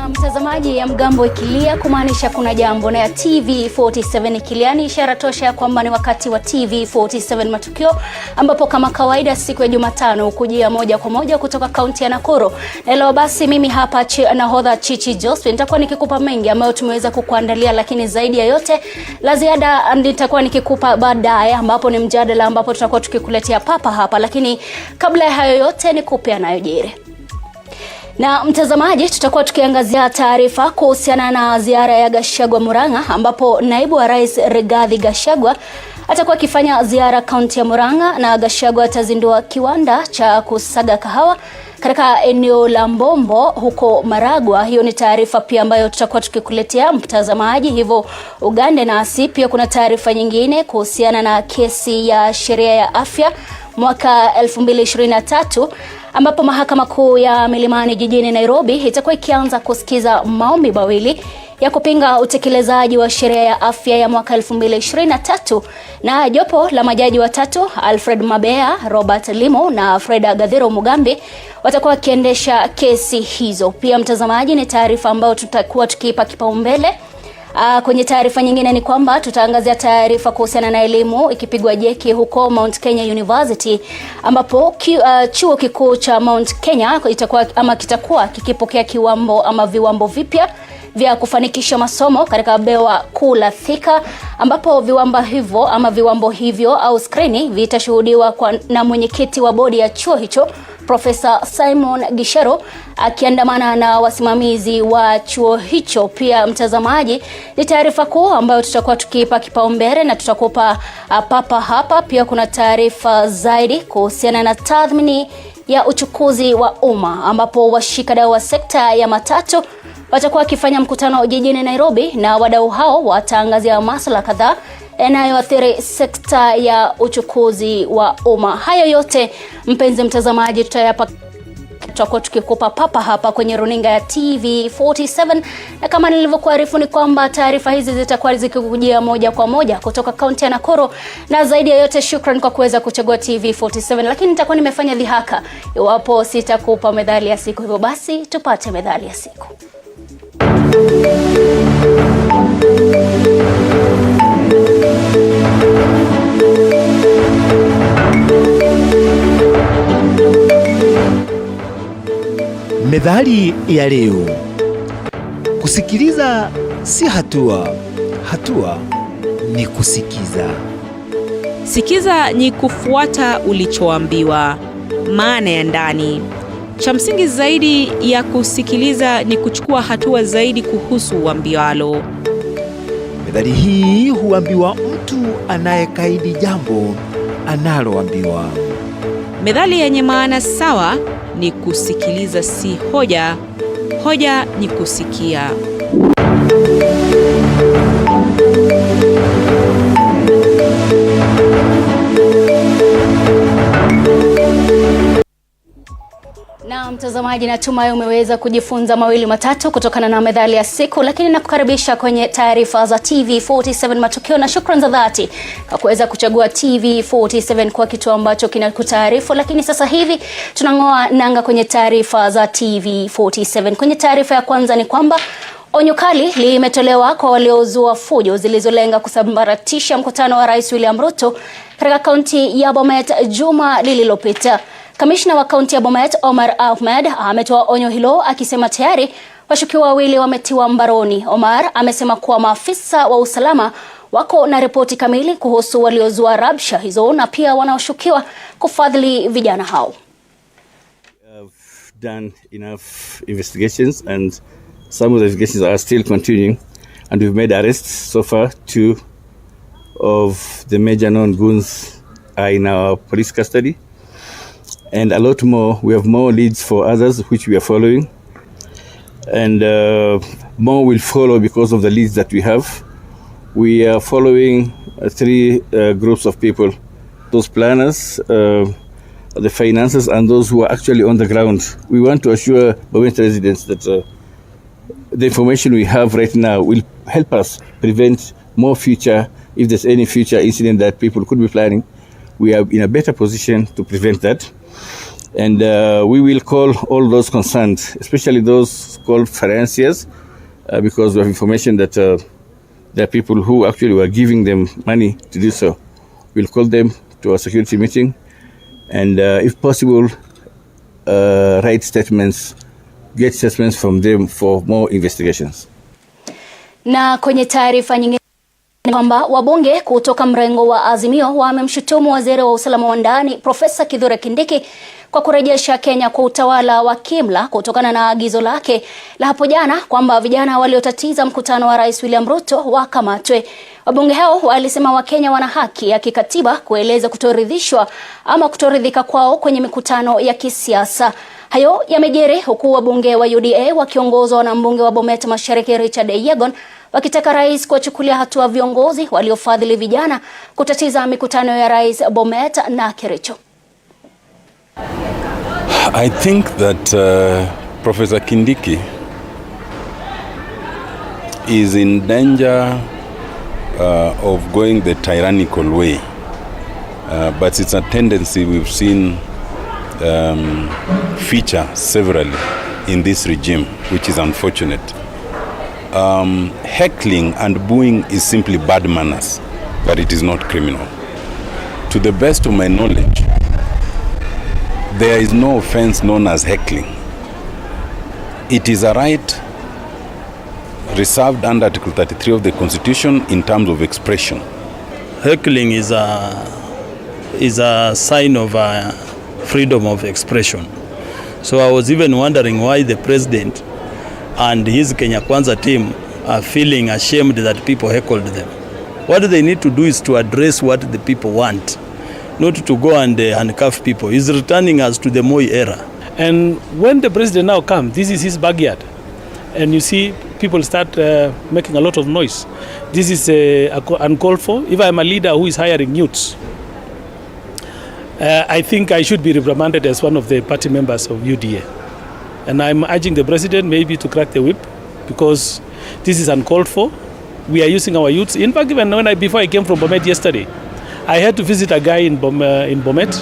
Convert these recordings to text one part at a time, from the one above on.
Na mtazamaji, ya mgambo ikilia kumaanisha kuna jambo, na ya TV47 ikilia ni ishara tosha kwamba ni wakati wa TV47 Matukio, ambapo kama kawaida siku ya Jumatano kujia moja kwa moja kutoka kaunti ya Nakuru. Na leo basi mimi hapa nahodha Chichi Josephine nitakuwa nikikupa mengi ambayo tumeweza kukuandalia, lakini zaidi ya yote la ziada nitakuwa nikikupa baadaye, ambapo ni mjadala ambapo tutakuwa tukikuletea papa hapa, lakini kabla ya hayo yote nikupe yanayojiri. Na mtazamaji, tutakuwa tukiangazia taarifa kuhusiana na ziara ya Gachagua Murang'a, ambapo naibu wa rais Rigathi Gachagua atakuwa akifanya ziara kaunti ya Murang'a, na Gachagua atazindua kiwanda cha kusaga kahawa katika eneo la Mbombo huko Maragwa. Hiyo ni taarifa pia ambayo tutakuwa tukikuletea mtazamaji, hivyo ugande nasi. Pia kuna taarifa nyingine kuhusiana na kesi ya sheria ya afya mwaka 2023 ambapo mahakama kuu ya Milimani jijini Nairobi itakuwa ikianza kusikiza maombi mawili ya kupinga utekelezaji wa sheria ya afya ya mwaka 2023, na jopo la majaji watatu Alfred Mabea, Robert Limo na Freda Gadhiro Mugambi watakuwa wakiendesha kesi hizo. Pia mtazamaji, ni taarifa ambayo tutakuwa tukiipa kipaumbele. Kwenye taarifa nyingine ni kwamba tutaangazia taarifa kuhusiana na elimu ikipigwa jeki huko Mount Kenya University, ambapo chuo kikuu cha Mount Kenya kitakuwa kikipokea viwambo vipya vya kufanikisha masomo katika bewa kuu la Thika, ambapo viwambo hivyo au skrini vitashuhudiwa na mwenyekiti wa bodi ya chuo hicho Profesa Simon Gishero akiandamana na wasimamizi wa chuo hicho. Pia mtazamaji, ni taarifa kuu ambayo tutakuwa tukiipa kipaumbele na tutakupa papa hapa. Pia kuna taarifa zaidi kuhusiana na tathmini ya uchukuzi wa umma, ambapo washikadau wa sekta ya matatu watakuwa wakifanya mkutano jijini Nairobi, na wadau hao wataangazia masuala kadhaa yanayoathiri sekta ya uchukuzi wa umma. Hayo yote mpenzi mtazamaji tutakuwa tukikupa papa hapa kwenye runinga ya TV47, na kama nilivyokuarifu ni kwamba taarifa hizi zitakuwa zikikujia moja kwa moja kutoka kaunti ya Nakuru. Na zaidi ya yote, shukran kwa kuweza kuchagua TV47, lakini nitakuwa nimefanya dhihaka iwapo sitakupa medali ya siku. Hivyo basi tupate medali ya siku. Methali ya leo: kusikiliza si hatua, hatua ni kusikiza. Sikiza ni kufuata ulichoambiwa. Maana ya ndani: cha msingi zaidi ya kusikiliza ni kuchukua hatua zaidi kuhusu uambiwalo. Methali hii huambiwa mtu anayekaidi jambo analoambiwa. Methali yenye maana sawa ni kusikiliza si hoja, hoja ni kusikia. Na mtazamaji, natumai umeweza kujifunza mawili matatu kutokana na methali ya siku, lakini nakukaribisha kwenye taarifa za TV47 Matukio, na shukrani za dhati kwa kuweza kuchagua TV47 kwa kitu ambacho kinakutaarifu. Lakini sasa hivi tunang'oa nanga kwenye taarifa za TV47. Kwenye taarifa ya kwanza ni kwamba onyo kali limetolewa kwa waliozua fujo zilizolenga kusambaratisha mkutano wa Rais William Ruto katika kaunti ya Bomet juma lililopita. Kamishna wa kaunti ya Bomet Omar Ahmed ametoa onyo hilo akisema tayari washukiwa wawili wametiwa mbaroni. Omar amesema kuwa maafisa wa usalama wako na ripoti kamili kuhusu waliozua rabsha hizo na pia wanaoshukiwa kufadhili vijana hao. I've done enough investigations and some of the investigations are still continuing, and we've made arrests so far. 2 of the major known goons are in our police custody, and a lot more. We have more leads for others which we are following, and more will follow because of the leads that we have. We are following 3 groups of people: those planners, the financiers, and those who are actually on the ground. We want to assure Bomet residents that the information we have right now will help us prevent more future, if there's any future incident that people could be planning. We are in a better position to prevent that. And we will call all those concerned, especially those called financiers, because we have information that there are people who actually were giving them money to do so. We'll call them to a security meeting and if possible, write statements, get statements from them for more investigations. Na kwenye taarifa nyingine kwamba wabunge kutoka mrengo wa Azimio wamemshutumu waziri wa usalama wa ndani Profesa Kithure Kindiki kwa kurejesha Kenya kwa utawala wa kimla kutokana na agizo lake la hapo jana kwamba vijana waliotatiza mkutano wa Rais William Ruto wakamatwe. Wabunge hao walisema Wakenya wana haki ya kikatiba kueleza kutoridhishwa ama kutoridhika kwao kwenye mikutano ya kisiasa. Hayo yamejiri huku wabunge wa UDA wakiongozwa na mbunge wa Bomet Mashariki Richard Yegon wakitaka rais kuwachukulia hatua viongozi waliofadhili vijana kutatiza mikutano ya Rais Bomet na Kericho. I think that Professor Kindiki is in danger of going the tyrannical way, but it's a tendency we've seen feature severally in this regime, which is unfortunate. Heckling and booing is simply bad manners, but it is not criminal. To the best of my knowledge, there is no offense known as heckling. It is a right reserved under Article 33 of the Constitution in terms of expression. Heckling is a sign of freedom of expression. So I was even wondering why the president and his Kenya Kwanza team are feeling ashamed that people heckled them. What they need to do is to address what the people want, not to go and handcuff people. He's returning us to the Moi era. And when the president now comes, this is his backyard. And you see people start making a lot of noise. This is uncalled for. If I'm a leader who is hiring youths, I think I should be reprimanded as one of the party members of UDA. And I'm urging the president maybe to crack the whip, because this is uncalled for. We are using our youths. In fact, even before I came from Bomet yesterday, I had to visit a guy in Bomet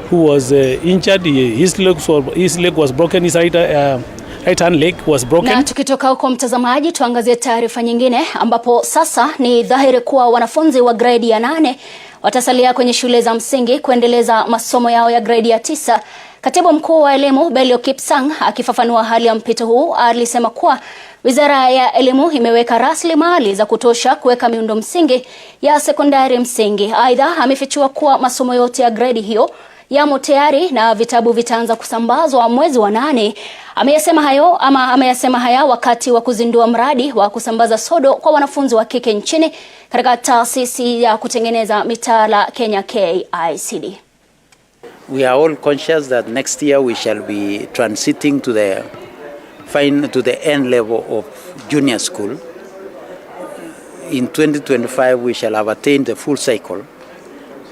who was injured. His leg was broken. His right hand leg was broken. Na tukitoka huko mtazamaji, tuangazie taarifa nyingine ambapo sasa ni dhahiri kuwa wanafunzi wa grade ya 8 watasalia kwenye shule za msingi kuendeleza masomo yao ya grade ya 9. Katibu mkuu wa elimu Belio Kipsang akifafanua hali ya mpito huu alisema kuwa Wizara ya Elimu imeweka rasilimali za kutosha kuweka miundo msingi ya sekondari msingi. Aidha, amefichua kuwa masomo yote ya grade hiyo yamo tayari na vitabu vitaanza kusambazwa mwezi wa 8. Ameyasema haya wakati wa kuzindua mradi wa kusambaza sodo kwa wanafunzi wa kike nchini katika taasisi ya kutengeneza mitaala Kenya KICD. We are all conscious that next year we shall be transiting to the end level of junior school. In 2025 we shall have attained the full cycle.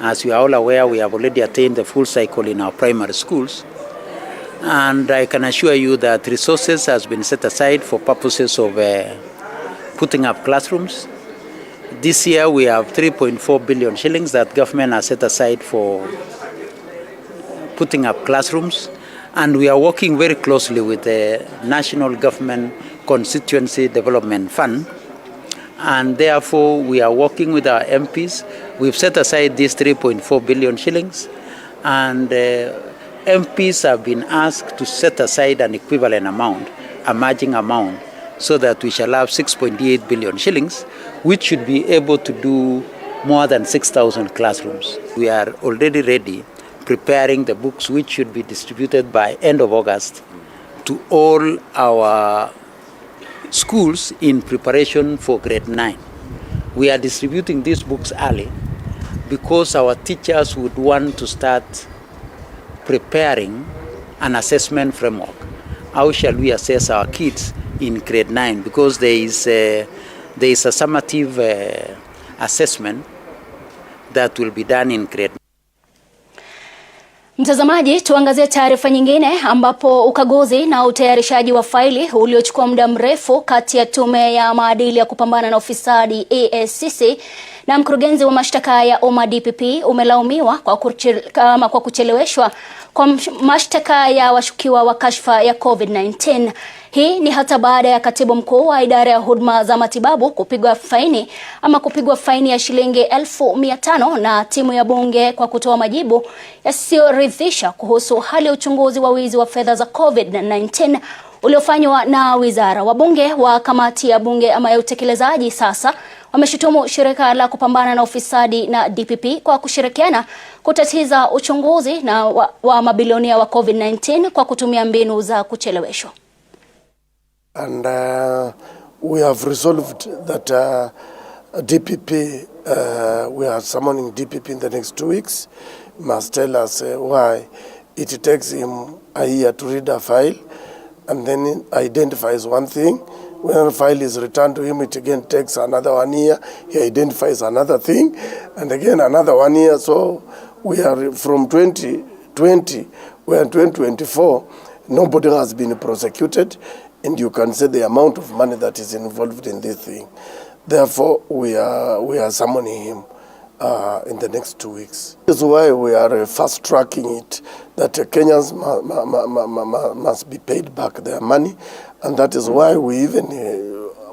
As you are all aware, we have already attained the full cycle in our primary schools. And I can assure you that resources has been set aside for purposes of putting up classrooms. This year we have 3.4 billion shillings that government has set aside for putting up classrooms. And we are working very closely with the National Government Constituency Development Fund. And therefore, we are working with our MPs. We've set aside these 3.4 billion shillings. And MPs have been asked to set aside an equivalent amount, a matching amount, so that we shall have 6.8 billion shillings, which should be able to do more than 6,000 classrooms. We are already ready, preparing the books which should be distributed by end of August to all our schools in preparation for grade 9. We are distributing these books early because our teachers would want to start preparing an assessment framework. How shall we assess our kids in grade 9? Because there is a summative assessment that will be done in grade 9. Mtazamaji, tuangazie taarifa nyingine ambapo ukaguzi na utayarishaji wa faili uliochukua muda mrefu kati ya tume ya maadili ya kupambana na ufisadi EACC na mkurugenzi wa mashtaka ya umma DPP umelaumiwa kwa kucheleweshwa kwa mashtaka ya washukiwa wa kashfa ya COVID-19. Hii ni hata baada ya katibu mkuu wa idara ya huduma za matibabu kupigwa faini ya shilingi 500,000 na timu ya bunge kwa kutoa majibu yasiyoridhisha kuhusu hali ya uchunguzi wa wizi wa fedha za COVID-19 uliofanywa na wizara. Wabunge wa kamati ya bunge ama ya utekelezaji sasa wameshutumu shirika la kupambana na ufisadi na DPP kwa kushirikiana kutatiza uchunguzi na wa mabilionia wa COVID-19 kwa kutumia mbinu za kucheleweshwa. And we have resolved that DPP, we are summoning DPP in the next 2 weeks, must tell us why it takes him a year to read a file and then identifies one thing. When a file is returned to him, it again takes another 1 year. He identifies another thing and again another 1 year. So we are from 2020, we are in 2024, nobody has been prosecuted. And you can see the amount of money that is involved in this thing. Therefore, we are summoning him in the next 2 weeks. This is why we are fast tracking it, that Kenyans must be paid back their money, and that is why we even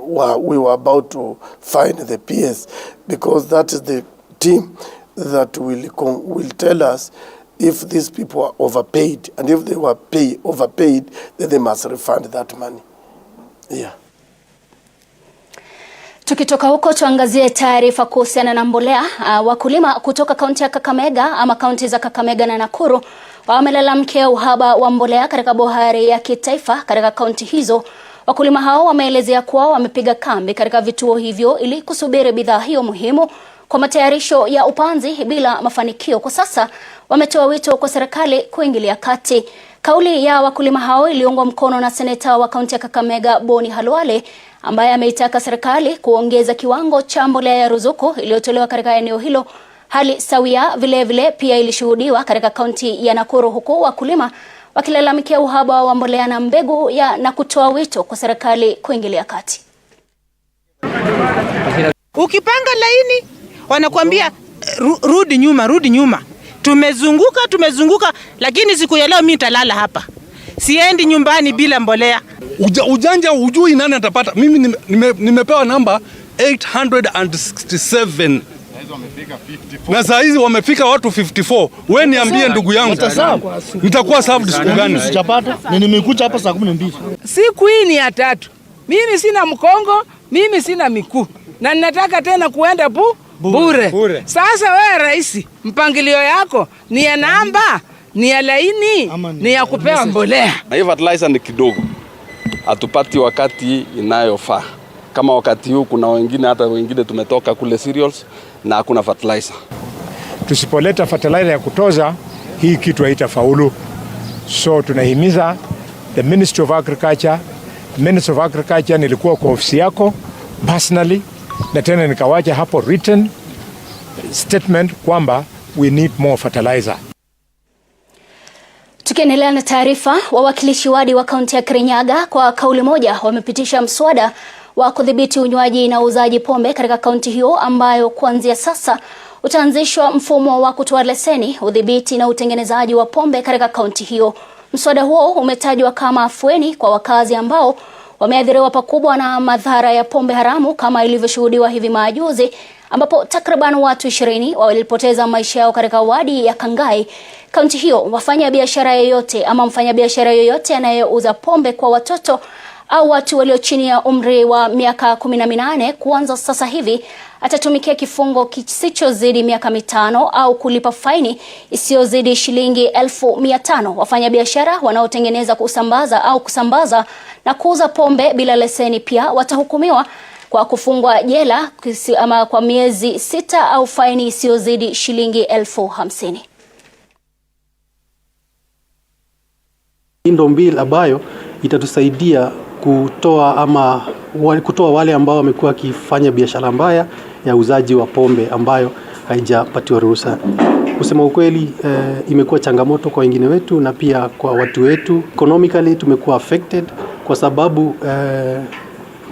we were about to fine the PS, because that is the team that will tell us if these people are overpaid, and if they were overpaid, then they must refund that money. Yeah. Tukitoka huko tuangazie taarifa kuhusiana na mbolea. Wakulima kutoka kaunti ya Kakamega ama kaunti za Kakamega na Nakuru wamelalamikia uhaba wa mbolea katika bohari ya kitaifa katika kaunti hizo. Wakulima hao wameelezea kuwa wamepiga kambi katika vituo hivyo ili kusubiri bidhaa hiyo muhimu kwa matayarisho ya upanzi bila mafanikio. Kwa sasa wametoa wito kwa serikali kuingilia kati. Kauli ya wakulima hao iliungwa mkono na seneta wa kaunti ya Kakamega Boni Halwale, ambaye ameitaka serikali kuongeza kiwango cha mbolea ya ruzuku iliyotolewa katika eneo hilo. Hali sawia vile pia ilishuhudiwa katika kaunti ya Nakuru, huku wakulima wakilalamikia uhaba wa mbolea na mbegu na kutoa wito kwa serikali kuingilia kati. Ukipanga laini wanakuambia rudi nyuma. Tumezunguka, lakini siku ya leo mimi nitalala hapa. Siendi nyumbani bila mbolea. Ujanja hujui nani atapata. Mimi nimepewa namba 867. Na saa hizi wamefika watu 54. Wewe niambie ndugu yangu, nitakuwa served siku gani? Sijapata. Nimekuja hapa saa 12. Siku hii ni ya 3. Mimi sina mkongo, mimi sina miguu. Na ninataka tena kuenda bure. Sasa wewe rais, mpangilio yako ni ya namba, ni ya laini, ni ya kupewa mbolea. Na hii fertilizer ni kidogo. Hatupati wakati inayofaa. Kama wakati huu kuna wengine tumetoka kule cereals na hakuna fertilizer. Tusipoleta fertilizer ya kutoza, hii kitu haitafaulu. So tunahimiza the Ministry of Agriculture. Minister of Agriculture nilikuwa kwa ofisi yako personally, na tena nikawacha hapo written statement kwamba we need more fertilizer. Tukiendelea na taarifa, wawakilishi wadi wa kaunti ya Kirinyaga kwa kauli moja wamepitisha mswada wa kudhibiti unywaji na uuzaji pombe katika kaunti hiyo, ambayo kuanzia sasa utaanzishwa mfumo wa kutoa leseni, udhibiti na utengenezaji wa pombe katika kaunti hiyo. Mswada huo umetajwa kama afueni kwa wakazi ambao wameathiriwa pakubwa na madhara ya pombe haramu, kama ilivyoshuhudiwa hivi majuzi ambapo takriban watu 20 walipoteza maisha yao katika wadi ya Kangai. Kaunti hiyo, mfanyabiashara yoyote anayeuza pombe kwa watoto au watu walio chini ya umri wa miaka 18 kuanza sasa hivi atatumikia kifungo kisichozidi miaka 5 au kulipa faini isiyozidi shilingi 500,000. Wafanyabiashara wanaotengeneza, kusambaza na kuuza pombe bila leseni pia watahukumiwa kwa kufungwa jela ama kwa miezi 6 au faini isiyozidi shilingi 50,000. Ndio bill ambayo itatusaidia kutoa wale ambao wamekuwa wakifanya biashara mbaya ya uzaji wa pombe ambayo haijapatiwa ruhusa. kusema ukweli imekuwa changamoto kwa wengine wetu na pia kwa watu wetu. Economically tumekuwa affected kwa sababu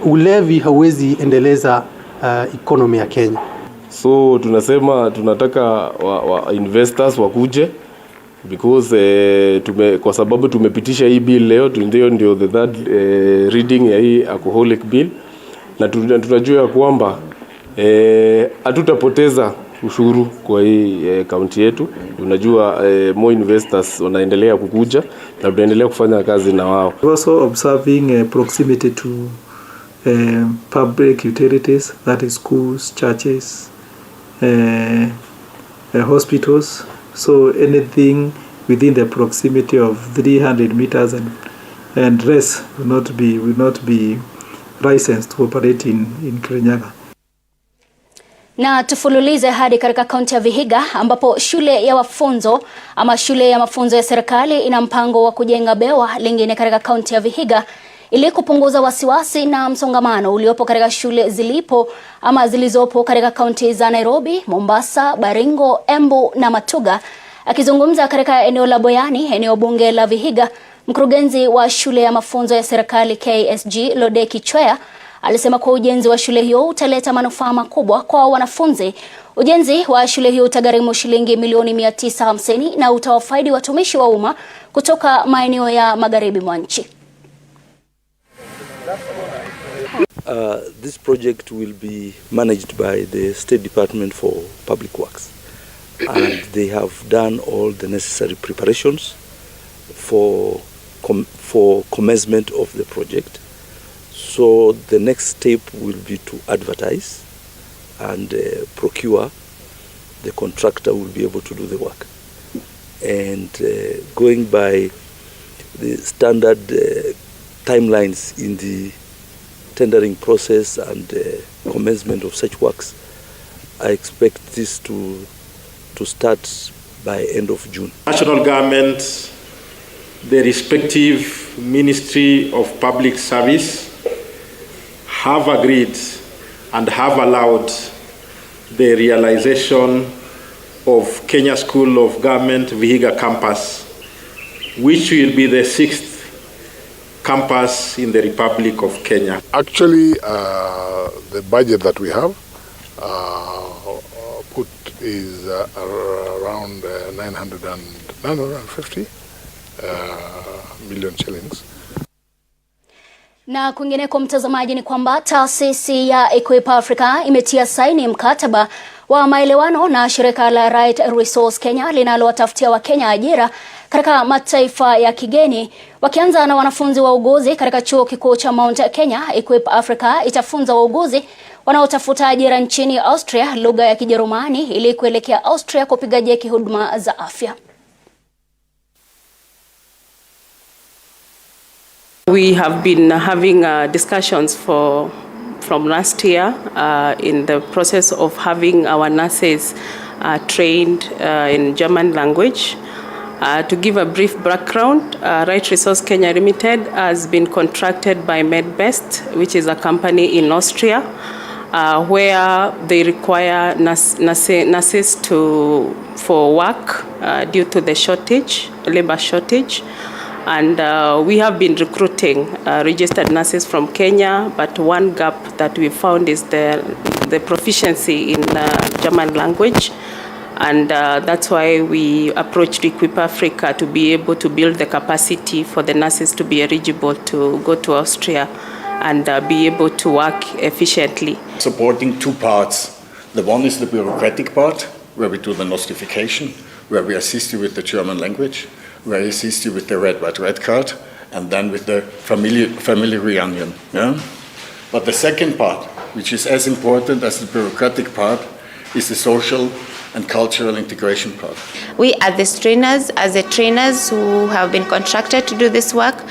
ulevi hauwezi endeleza economy ya Kenya. So tunasema tunataka investors wakuje because kwa sababu tumepitisha hii bill leo, ndio the third reading ya hii alcoholic bill, na tunajua kwamba hatutapoteza ushuru kwa hii county yetu. Tunajua more investors wanaendelea kukuja na tunaendelea kufanya kazi na wao. Also observing proximity to public utilities, that is schools, churches, hospitals. So anything within the proximity of 300 meters and less will not be licensed to operate in Kirinyaga. Na tufululize hadi katika kaunti ya Vihiga ambapo shule ya mafunzo ya serikali ina mpango wa kujenga bewa lingine katika kaunti ya Vihiga ili kupunguza wasiwasi na msongamano uliopo katika shule zilizopo katika kaunti za Nairobi, Mombasa, Baringo, Embu na Matuga. Akizungumza katika eneo la Boyani, eneo bunge la Vihiga, mkurugenzi wa shule ya mafunzo ya serikali KSG Lodeki Chwea alisema kuwa ujenzi wa shule hiyo utaleta manufaa makubwa kwa wanafunzi. Ujenzi wa shule hiyo utagharimu shilingi milioni 950 na utawafaidi watumishi wa umma kutoka maeneo ya magharibi mwa nchi. This project will be managed by the State Department for Public Works, and they have done all the necessary preparations for commencement of the project. So the next step will be to advertise and procure. The contractor will be able to do the work. And going by the standard timelines in the tendering process and commencement of such works, I expect this to start by end of June. National government, the respective Ministry of Public Service have agreed and have allowed the realization of Kenya School of Government Vihiga campus, which will be the 6th campus in the Republic of Kenya. Actually, the budget that we have put is around 950 million shillings. Na kwingineko mtazamaji ni kwamba taasisi ya Equip Africa imetia saini mkataba wa maelewano na shirika la Right Resource Kenya linalowatafutia Wakenya ajira katika mataifa ya kigeni. Wakianza na wanafunzi wa uguzi katika chuo kikuu cha Mount Kenya, Equip Africa itafunza wauguzi wanaotafuta ajira nchini Austria lugha ya Kijerumani ili kuelekea Austria kupiga jeki huduma za afya. We have been having discussions from last year in the process of having our nurses trained in German language. To give a brief background, Right Resource Kenya Limited has been contracted by MedBest, which is a company in Austria, where they require nurses for work due to the labor shortage. And we have been recruiting registered nurses from Kenya, but one gap that we found is the proficiency in German language. And that's why we approached Equip Africa to be able to build the capacity for the nurses to be eligible to go to Austria and be able to work efficiently. Supporting two parts. The one is the bureaucratic part, where we do the notification, where we assist you with the German language, where we assist you with the red card, and then with the family reunion. Yeah? But the second part, which is as important as the bureaucratic part, is the social and cultural integration part. We as the trainers who have been contracted to do this work,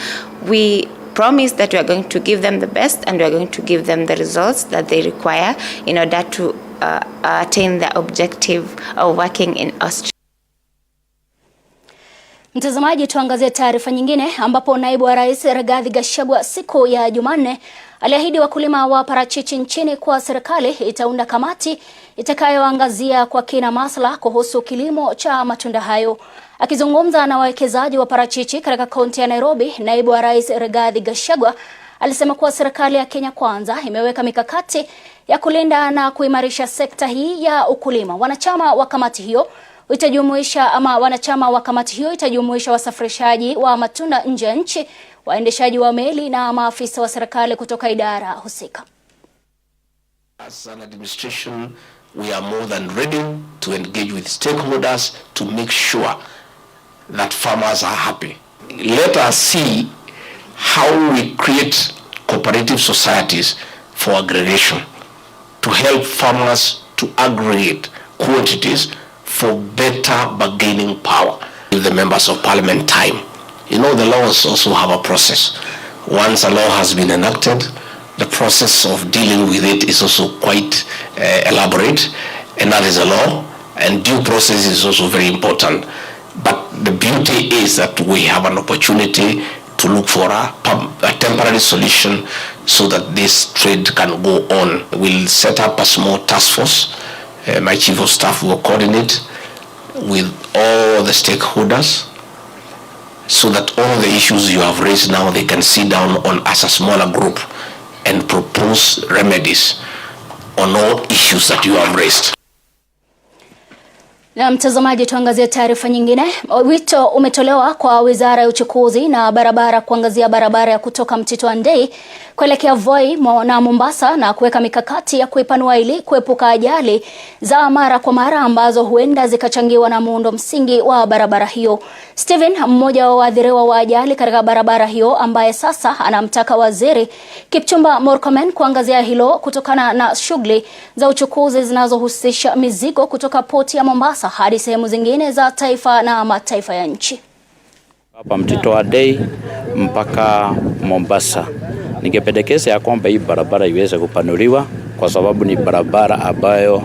we promise that we are going to give them the best and we are going to give them the results that they require in order to attain the objective of working in Austria. Mtazamaji, tuangazie taarifa nyingine ambapo naibu wa rais Rigathi Gachagua siku ya Jumanne aliahidi wakulima wa parachichi nchini kwa serikali itaunda kamati itakayoangazia kwa kina masuala kuhusu kilimo cha matunda hayo. Akizungumza na wawekezaji wa parachichi katika kaunti ya Nairobi, naibu wa rais Rigathi Gachagua alisema kuwa serikali ya Kenya Kwanza imeweka mikakati ya kulinda na kuimarisha sekta hii ya ukulima. Wanachama wa kamati hiyo itajumuisha wasafirishaji wa matunda nje ya nchi, waendeshaji wa meli na maafisa wa serikali kutoka idara husika. As an administration, we are more than ready to engage with stakeholders to make sure that farmers are happy. Let us see how we create cooperative societies for aggregation to help farmers to aggregate quantities for better bargaining power. Give the members of parliament time. You know, the laws also have a process. Once a law has been enacted, the process of dealing with it is also quite elaborate, and that is a law, and due process is also very important. But the beauty is that we have an opportunity to look for a temporary solution so that this trade can go on. We'll set up a small task force. My chief of staff will coordinate with all the stakeholders so that all the issues you have raised now, they can sit down on as a smaller group and propose remedies on all issues that you have raised. Na mtazamaji, tuangazie taarifa nyingine. Wito umetolewa kwa Wizara ya Uchukuzi na Barabara kuangazia barabara ya kutoka Mtito Andei kuelekea Voi na Mombasa na kuweka mikakati ya kuipanua ili kuepuka ajali za mara kwa mara ambazo huenda zikachangiwa na muundo msingi wa barabara hiyo. Steven, mmoja wa waathiriwa wa ajali katika barabara hiyo, ambaye sasa anamtaka Waziri Kipchumba Murkomen kuangazia hilo kutokana na shughuli za uchukuzi zinazohusisha mizigo kutoka poti ya Mombasa hadi sehemu zingine za taifa na mataifa ya nchi. Hapa Mtito Andei mpaka Mombasa, ningependekeza ya kwamba hii barabara iweze kupanuliwa kwa sababu ni barabara ambayo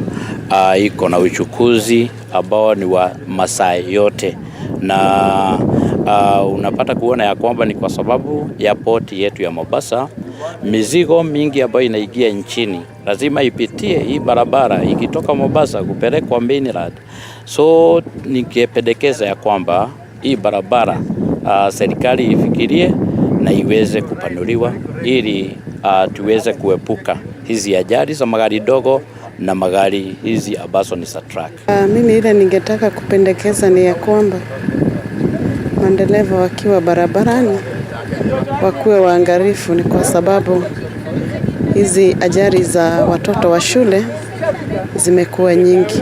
iko na uchukuzi ambao ni wa masaa yote, na unapata kuona ya kwamba ni kwa sababu ya poti yetu ya Mombasa, mizigo mingi ambayo inaingia nchini lazima ipitie hii barabara ikitoka Mombasa kupelekwa mainland. So ningependekeza ya kwamba hii barabara serikali ifikirie na iweze kupanuliwa ili tuweze kuepuka hizi ajali za magari dogo na magari hizi ambazo ni za truck. Mimi ile ningetaka kupendekeza ni ya kwamba madereva wakiwa barabarani wakuwe waangalifu, ni kwa sababu hizi ajali za watoto wa shule zimekuwa nyingi.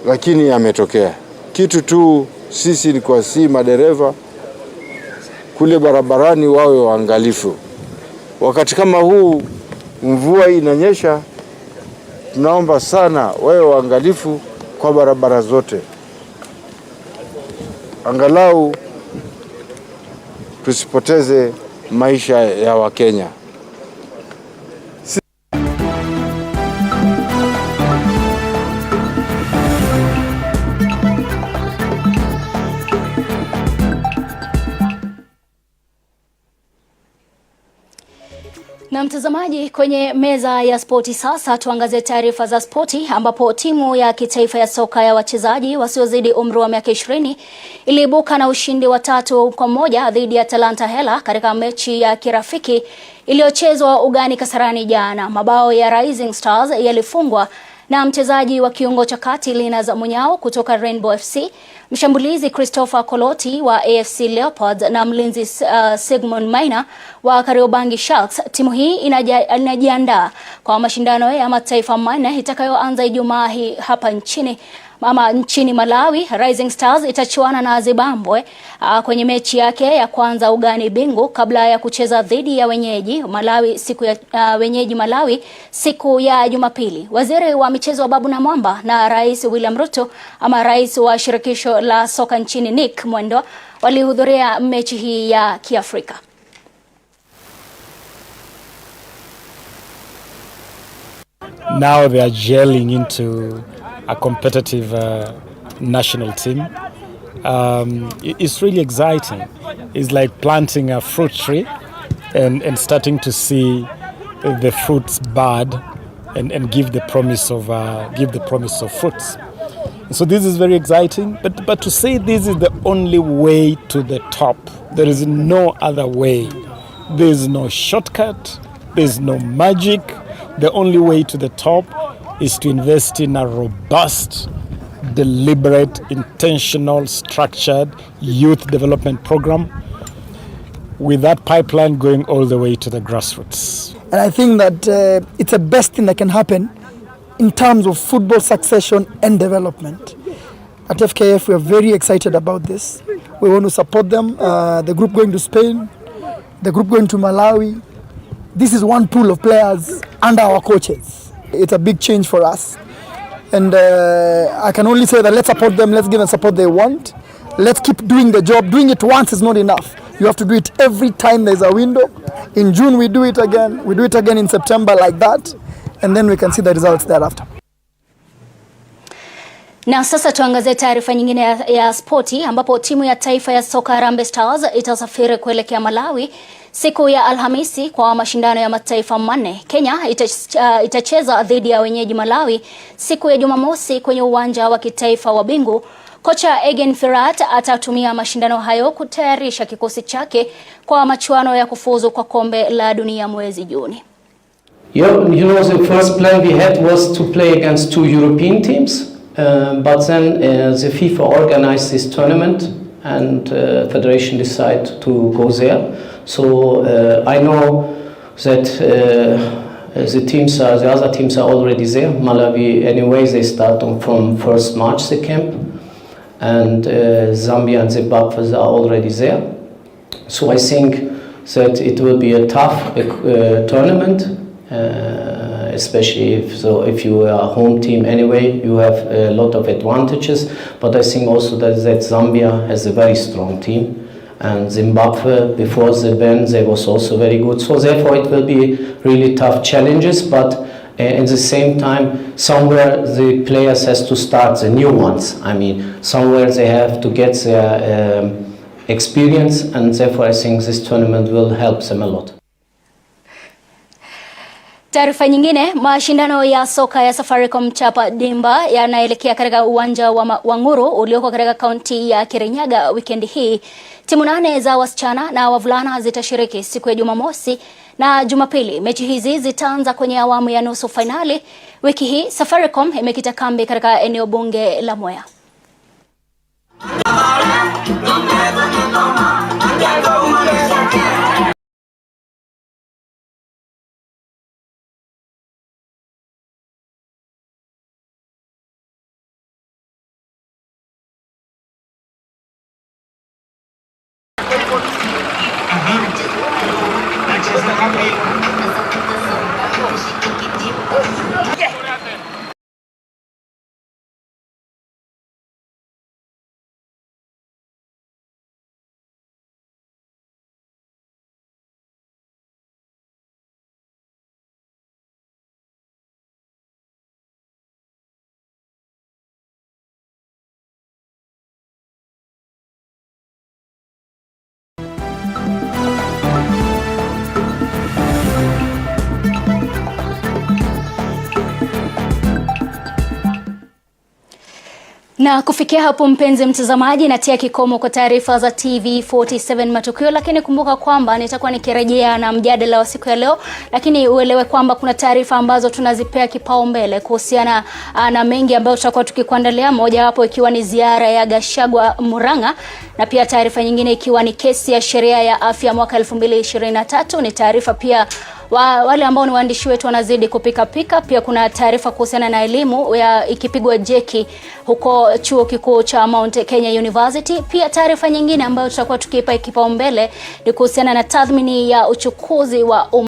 Lakini yametokea kitu tu, sisi ni kwa madereva kule barabarani wawe waangalifu. Wakati kama huu mvua inanyesha, tunaomba sana wawe waangalifu kwa barabara zote, angalau tusipoteze maisha ya Wakenya. Na mtazamaji, kwenye meza ya spoti sasa tuangazie taarifa za spoti, ambapo timu ya kitaifa ya soka ya wachezaji wasiozidi umri wa miaka 20 iliibuka na ushindi wa 3-1 dhidi ya Talanta Hela katika mechi ya kirafiki iliyochezwa ugani Kasarani jana. Mabao ya Rising Stars yalifungwa na mchezaji wa kiungo cha kati Linus Munyao kutoka Rainbow FC, mshambulizi Christopher Koloti wa AFC Leopards na mlinzi Sigmund Maina wa Kariobangi Sharks. Timu hii inajiandaa kwa mashindano ya mataifa manne itakayoanza Ijumaa hii hapa nchini Malawi. Rising Stars itachuana na Zimbabwe kwenye mechi yake ya kwanza ugani Bingu kabla ya kucheza dhidi ya wenyeji Malawi siku ya Jumapili. Waziri wa michezo Babu na Mwamba na Rais William Ruto rais wa shirikisho la soka nchini Nick Mwendo walihudhuria mechi hii ya Kiafrika. Now they are gelling into a competitive national team, It's really exciting. It's like planting a fruit tree and starting to see the fruits bud and give the promise of fruits. So this is very exciting. But to say this is the only way to the top, there is no other way. There is no shortcut. There is no magic. The only way to the top is to invest in a robust, deliberate, intentional, structured youth development program with that pipeline going all the way to the grassroots. And I think that it's the best thing that can happen in terms of football succession and development. At FKF, we are very excited about this. We want to support them. The group going to Spain, the group going to Malawi. This is one pool of players under our coaches. It's a big change for us. And I can only say that let's support them, let's give them support they want. Let's keep doing the job. Doing it once is not enough. You have to do it every time there's a window. In June we do it again. We do it again in September like that. And then we can see the results thereafter. Na sasa tuangazie taarifa nyingine ya spoti ambapo timu ya taifa ya soka Harambee Stars itasafiri kuelekea Malawi siku ya Alhamisi kwa mashindano ya mataifa manne. Kenya itacheza dhidi ya wenyeji Malawi siku ya Jumamosi kwenye uwanja wa kitaifa wa Bingu. Kocha Egan Firat atatumia mashindano hayo kutayarisha kikosi chake kwa machuano ya kufuzu kwa kombe la dunia mwezi Juni. You know, the first plan we had was to play against 2 European teams, but then the FIFA organized this tournament and federation decided to go there. So I know that the other teams are already there. Malawi, anyway, they start from 1st March the camp, and Zambia and Zimbabwe are already there. So I think that it will be a tough tournament. Especially if you are a home team anyway, you have a lot of advantages. But I think also that Zambia has a very strong team, and Zimbabwe before the ban they was also very good. So therefore it will be really tough challenges. But at the same time, somewhere the players has to start the new ones. I mean, somewhere they have to get their experience, and therefore I think this tournament will help them a lot. Taarifa nyingine, mashindano ya soka ya Safaricom Chapa Dimba yanaelekea katika uwanja wa Wanguru ulioko katika kaunti ya Kirinyaga weekend hii. Timu 8 za wasichana na wavulana zitashiriki siku ya Jumamosi na Jumapili. Mechi hizi zitaanza kwenye awamu ya nusu finali. Wiki hii Safaricom imekita kambi katika eneo bunge la Mwea. Na kufikia hapo mpenzi mtazamaji, natia kikomo kwa taarifa za TV47 Matukio, lakini kumbuka kwamba nitakuwa nikirejea na mjadala wa siku ya leo, lakini uelewe kwamba kuna taarifa ambazo tunazipea kipaumbele kuhusiana na mengi ambayo tutakuwa tukikuandalia, moja wapo ikiwa ni ziara ya Gachagua Murang'a, na pia taarifa nyingine ikiwa ni kesi ya sheria ya afya mwaka 2023. Ni taarifa pia wale ambao ni waandishi wetu wanazidi kupika. Pia kuna taarifa kuhusiana na elimu ya ikipigwa jeki huko chuo kikuu cha Mount Kenya University. Pia taarifa nyingine ambayo tutakuwa tukiipa kipaumbele ni kuhusiana na tathmini ya uchukuzi wa